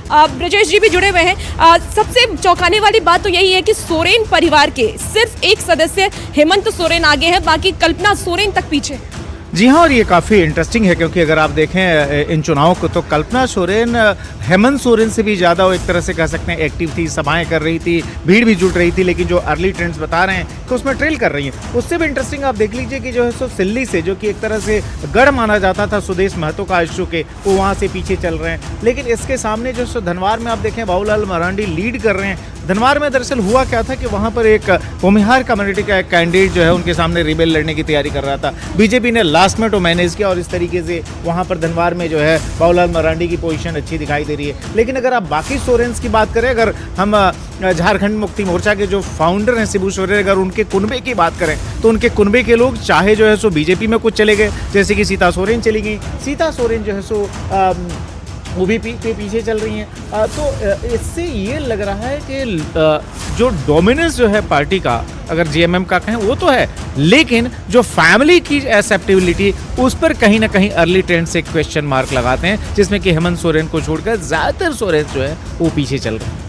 ब्रजेश जी भी जुड़े हुए हैं। सबसे चौंकाने वाली बात तो यही है कि सोरेन परिवार के सिर्फ एक सदस्य हेमंत सोरेन आगे हैं, बाकी कल्पना सोरेन तक पीछे। जी हाँ, और ये काफ़ी इंटरेस्टिंग है क्योंकि अगर आप देखें इन चुनाव को तो कल्पना सोरेन हेमंत सोरेन से भी ज़्यादा वो एक तरह से कह सकते हैं एक्टिव थी, सभाएं कर रही थी, भीड़ भी जुट रही थी, लेकिन जो अर्ली ट्रेंड्स बता रहे हैं तो उसमें ट्रेल कर रही हैं। उससे भी इंटरेस्टिंग आप देख लीजिए कि जो है सो सिल्ली से, जो कि एक तरह से गढ़ माना जाता था सुदेश महतो का इशू के, वो वहाँ से पीछे चल रहे हैं। लेकिन इसके सामने जो सो धनवार में आप देखें बाबूलाल मरांडी लीड कर रहे हैं। धनवार में दरअसल हुआ क्या था कि वहाँ पर एक भूमिहार कम्युनिटी का एक कैंडिडेट जो है उनके सामने रिबेल लड़ने की तैयारी कर रहा था। बीजेपी ने लास्ट में तो मैनेज किया और इस तरीके से वहाँ पर धनवार में जो है बाबूलाल मरांडी की पोजीशन अच्छी दिखाई दे रही है। लेकिन अगर आप बाकी सोरेन्स की बात करें, अगर हम झारखंड मुक्ति मोर्चा के जो फाउंडर हैं शिबू सोरेन, अगर उनके कुनबे की बात करें तो उनके कुनबे के लोग चाहे जो है सो बीजेपी में कुछ चले गए, जैसे कि सीता सोरेन चली गई। सीता सोरेन जो है सो वो भी पीछे चल रही हैं। तो इससे ये लग रहा है कि जो डोमिनेंस जो है पार्टी का, अगर जीएमएम का कहें वो तो है, लेकिन जो फैमिली की एक्सेप्टेबिलिटी उस पर कहीं ना कहीं अर्ली ट्रेंड से क्वेश्चन मार्क लगाते हैं, जिसमें कि हेमंत सोरेन को छोड़कर ज़्यादातर सोरेन जो है वो पीछे चल रहे हैं।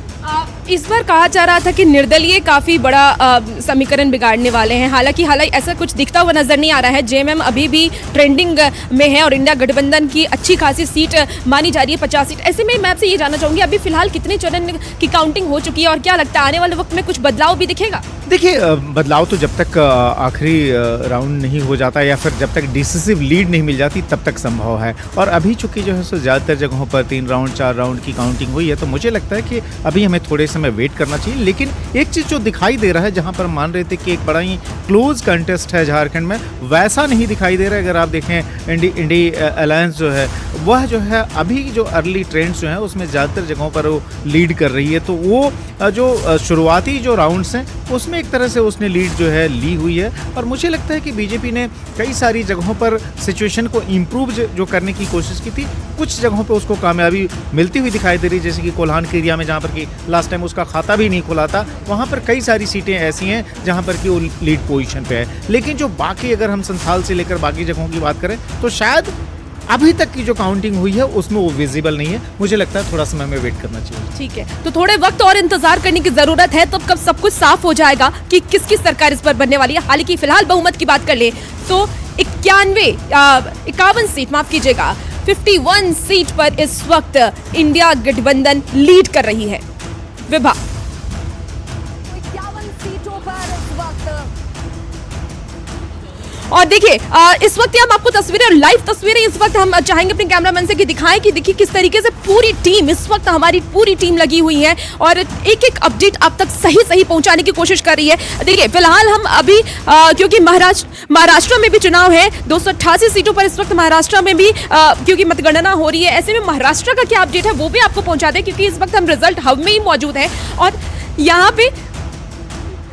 इस बार कहा जा रहा था कि निर्दलीय काफ़ी बड़ा समीकरण बिगाड़ने वाले हैं, हालांकि ऐसा कुछ दिखता हुआ नजर नहीं आ रहा है। जेएमएम अभी भी ट्रेंडिंग में है और इंडिया गठबंधन की अच्छी खासी सीट मानी जा रही है, 50 सीट। ऐसे में मैं आपसे ये जानना चाहूँगी, अभी फिलहाल कितने चरण की काउंटिंग हो चुकी है और क्या लगता है आने वाले वक्त में कुछ बदलाव भी दिखेगा? देखिए, बदलाव तो जब तक आखिरी राउंड नहीं हो जाता या फिर जब तक डिसिसिव लीड नहीं मिल जाती तब तक संभव है। और अभी चूंकि जो है सो ज़्यादातर जगहों पर 3 राउंड 4 राउंड की काउंटिंग हुई है, तो मुझे लगता है कि अभी हमें थोड़े समय वेट करना चाहिए। लेकिन एक चीज़ जो दिखाई दे रहा है, जहाँ पर मान रहे थे कि एक बड़ा ही क्लोज कंटेस्ट है झारखंड में, वैसा नहीं दिखाई दे रहा है। अगर आप देखें इंडी अलायंस जो है वह जो है अभी जो अर्ली ट्रेंड्स जो हैं उसमें ज़्यादातर जगहों पर वो लीड कर रही है। तो वो जो शुरुआती जो राउंड्स हैं उसमें एक तरह से उसने लीड जो है ली हुई है। और मुझे लगता है कि बीजेपी ने कई सारी जगहों पर सिचुएशन को इम्प्रूव जो करने की कोशिश की थी, कुछ जगहों पे उसको कामयाबी मिलती हुई दिखाई दे रही है, जैसे कि कोल्हान के एरिया में जहाँ पर कि लास्ट टाइम उसका खाता भी नहीं खुला था, वहाँ पर कई सारी सीटें ऐसी हैं जहाँ पर कि वो लीड पोजीशन पे है। लेकिन जो बाकी, अगर हम संथाल से लेकर बाकी जगहों की बात करें तो शायद अभी तक की जो काउंटिंग हुई है उसमें वो विजिबल नहीं है। मुझे लगता है थोड़ा समय में वेट करना चाहिए। ठीक है, तो थोड़े वक्त और इंतजार करने की जरूरत है, तो कब सब कुछ साफ हो जाएगा कि किसकी सरकार इस पर बनने वाली है। हालांकि फिलहाल बहुमत की बात कर ले तो 51 सीट, माफ कीजिएगा 51 सीट पर इस वक्त इंडिया गठबंधन लीड कर रही है। विभा, 51 सीटों पर इस वक्त, और देखिए इस वक्त हम आपको तस्वीरें और लाइव तस्वीरें इस वक्त हम चाहेंगे अपने कैमरामैन से कि दिखाएं कि देखिए किस तरीके से पूरी टीम, इस वक्त हमारी पूरी टीम लगी हुई है और एक एक अपडेट आप तक सही पहुंचाने की कोशिश कर रही है। देखिए फिलहाल हम अभी क्योंकि महाराष्ट्र में भी चुनाव है, 288 सीटों पर इस वक्त महाराष्ट्र में भी क्योंकि मतगणना हो रही है, ऐसे में महाराष्ट्र का क्या अपडेट है वो भी आपको पहुंचा दें, क्योंकि इस वक्त हम रिजल्ट हब में ही मौजूद हैं और यहाँ पे,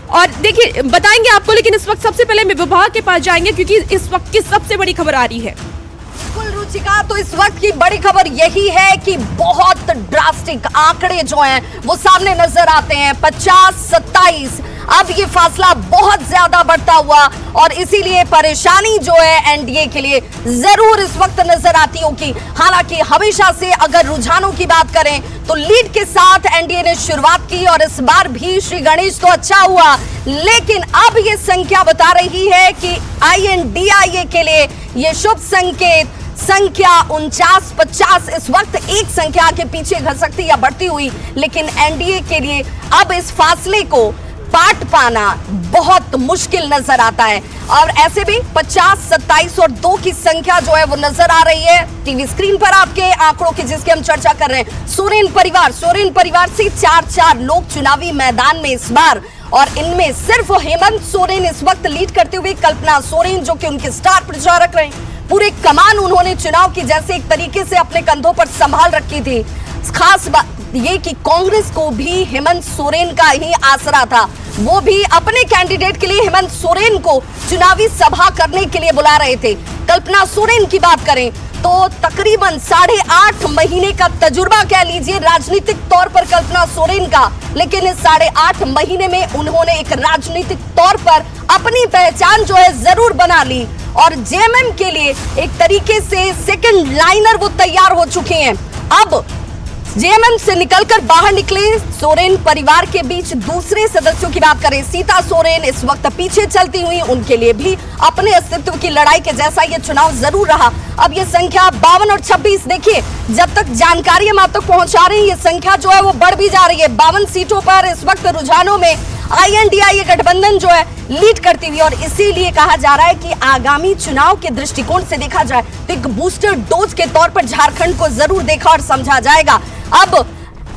और देखिए बताएंगे आपको। लेकिन इस वक्त सबसे पहले मैं विभाग के पास जाएंगे क्योंकि इस वक्त की सबसे बड़ी खबर आ रही है। बिल्कुल रुचिका, तो इस वक्त की बड़ी खबर यही है कि बहुत ड्रास्टिक आंकड़े जो हैं वो सामने नजर आते हैं। 50-27 अब ये फासला बहुत ज्यादा बढ़ता हुआ और इसीलिए परेशानी जो है एनडीए के लिए जरूर इस वक्त नजर आती होगी। हालांकि हमेशा से अगर रुझानों की बात करें तो लीड के साथ एनडीए ने शुरुआत की और इस बार भी श्री गणेश तो अच्छा हुआ, लेकिन अब ये संख्या बता रही है कि आईएनडीआईए के लिए ये शुभ संकेत संख्या 49-50 इस वक्त एक संख्या के पीछे घसकती या बढ़ती हुई, लेकिन एनडीए के लिए अब इस फासले को पाट पाना बहुत मुश्किल नजर आता है। और ऐसे भी 50, 27 और 2 की संख्या जो है वो नजर आ रही है टीवी स्क्रीन पर आपके आंकड़ों की, जिसकी हम चर्चा कर रहे हैं। सोरेन परिवार से 4 लोग चुनावी मैदान में इस बार, और इनमें सिर्फ हेमंत सोरेन इस वक्त लीड करते हुए कल्पना सोरेन जो कि उनके स्टार प्रचारक रहे, पूरे कमान उन्होंने चुनाव की जैसे एक तरीके से अपने कंधों पर संभाल रखी थी। खास बात ये कि कांग्रेस को भी हेमंत सोरेन का ही आसरा था, वो भी अपने कैंडिडेट के लिए हेमंत सोरेन को चुनावी सभा करने के लिए बुला रहे थे। कल्पना सोरेन की बात करें तो तकरीबन 8.5 महीने का तजुर्बा कह लीजिए राजनीतिक तौर पर कल्पना सोरेन का, लेकिन इस 8.5 महीने में उन्होंने एक राजनीतिक तौर पर अपनी पहचान जो है जरूर बना ली और जेएमएम के लिए एक तरीके से सेकंड लाइनर वो तैयार हो चुके हैं। अब जेएमएम से निकलकर बाहर निकले सोरेन परिवार के बीच दूसरे सदस्यों की बात करें, सीता सोरेन इस वक्त पीछे चलती हुई, उनके लिए भी अपने अस्तित्व की लड़ाई के जैसा ये चुनाव जरूर रहा। अब ये संख्या 52 और 26, देखिए जब तक जानकारी हम आप तक पहुंचा रहे हैं, ये संख्या जो है वो बढ़ भी जा रही है। 52 सीटों पर इस वक्त रुझानों में INDIA गठबंधन जो है लीड करती हुई, और इसीलिए कहा जा रहा है कि आगामी चुनाव के दृष्टिकोण से देखा जाए तो एक बूस्टर डोज के तौर पर झारखंड को जरूर देखा और समझा जाएगा। अब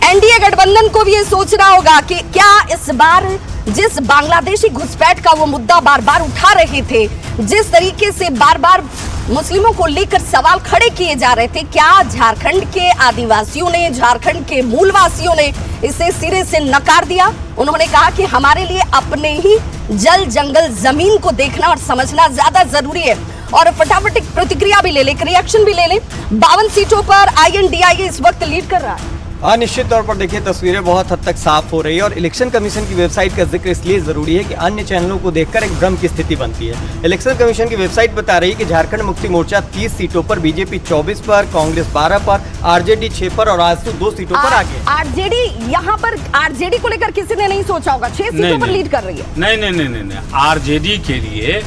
एनडीए गठबंधन को भी ये सोचना होगा कि क्या इस बार जिस बांग्लादेशी घुसपैठ का वो मुद्दा बार बार उठा रहे थे, जिस तरीके से बार बार मुस्लिमों को लेकर सवाल खड़े किए जा रहे थे, क्या झारखंड के आदिवासियों ने, झारखंड के मूलवासियों ने इसे सिरे से नकार दिया? उन्होंने कहा कि हमारे लिए अपने ही जल जंगल जमीन को देखना और समझना ज्यादा जरूरी है। और फटाफट एक प्रतिक्रिया भी ले ले, एक रिएक्शन भी ले ले। 52 सीटों पर INDIA इस वक्त लीड कर रहा है। हाँ, निश्चित तौर पर देखिए तस्वीरें बहुत हद तक साफ हो रही है, और इलेक्शन कमीशन की वेबसाइट का जिक्र इसलिए जरूरी है कि अन्य चैनलों को देखकर एक भ्रम की स्थिति बनती है। इलेक्शन कमीशन की वेबसाइट बता रही है कि झारखंड मुक्ति मोर्चा 30 सीटों पर, बीजेपी 24 पर, कांग्रेस 12 पर, आरजेडी 6 पर और आजसू 2 सीटों पर आगे। आरजेडी यहाँ पर आरजेडी को लेकर किसी ने नहीं सोचा होगा, 6 सीटों पर लीड कर रही है। नहीं, आरजेडी के लिए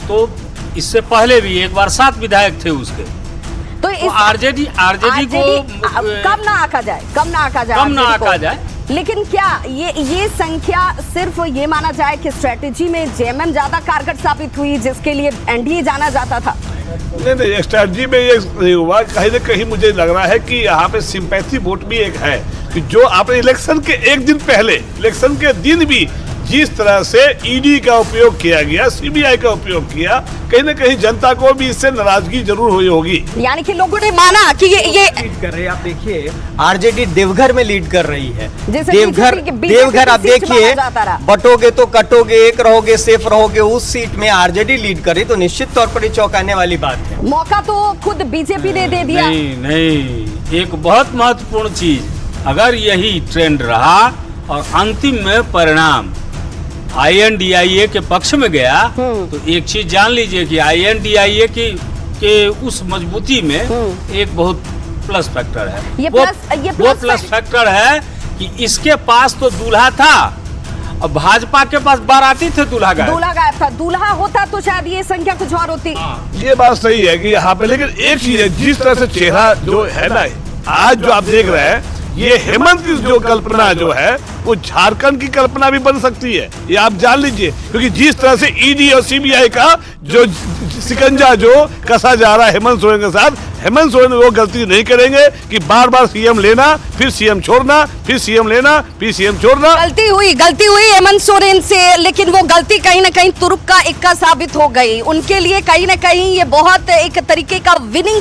तो इससे पहले भी एक बार 7 विधायक थे उसके, तो आरजेडी को कम ना आका जाए, लेकिन क्या ये संख्या सिर्फ ये माना जाए कि स्ट्रेटेजी में जेएमएम ज्यादा कारगर साबित हुई, जिसके लिए एनडीए जाना जाता था? नहीं, स्ट्रेटजी में ये नहीं हुआ। कहीं न कहीं मुझे लग रहा है कि यहाँ पे सिंपैथी वोट भी एक है कि जो आपने इलेक्शन के एक दिन पहले, इलेक्शन के दिन भी जिस तरह से ईडी का उपयोग किया गया, सीबीआई का उपयोग किया, कहीं न कहीं जनता को भी इससे नाराजगी जरूर हुई होगी। यानी कि लोगों ने माना कि ये लीड कर रहे हैं। आप देखिए आरजेडी देवघर में लीड कर रही है। देवघर आप देखिए, बटोगे तो कटोगे, एक रहोगे सेफ रहोगे, उस सीट में आरजेडी लीड कर रही, तो निश्चित तौर पर ये चौंकाने वाली बात है। मौका तो खुद बीजेपी ने दे दिया। नहीं, एक बहुत महत्वपूर्ण चीज, अगर यही ट्रेंड रहा और अंतिम में परिणाम INDIA के पक्ष में गया, तो एक चीज जान लीजिए कि INDIA के उस मजबूती में एक बहुत प्लस फैक्टर है। वो प्लस फैक्टर है कि इसके पास तो दूल्हा था, अब भाजपा के पास बाराती थे, दूल्हा गायब था। दूल्हा होता तो शायद ये संख्या कुछ और होती। ये बात सही है कि यहाँ पे, लेकिन एक चीज है, जिस तरह से चेहरा जो है ना आज जो आप देख रहे हैं, ये हेमंत की जो कल्पना जो है वो झारखंड की कल्पना भी बन सकती है, ये आप जान लीजिए। क्योंकि जिस तरह से ईडी और सीबीआई का जो शिकंजा जो कसा जा रहा है हेमंत सोरेन के साथ, हेमंत सोरेन वो गलती नहीं करेंगे कि बार बार सीएम लेना, फिर सीएम छोड़ना, फिर सीएम लेना, फिर सीएम छोड़ना। गलती हुई हेमंत सोरेन से, लेकिन वो गलती कहीं ना कहीं तुरुप का इक्का साबित हो गई। उनके लिए कहीं ना कहीं ये बहुत एक तरीके का विनिंग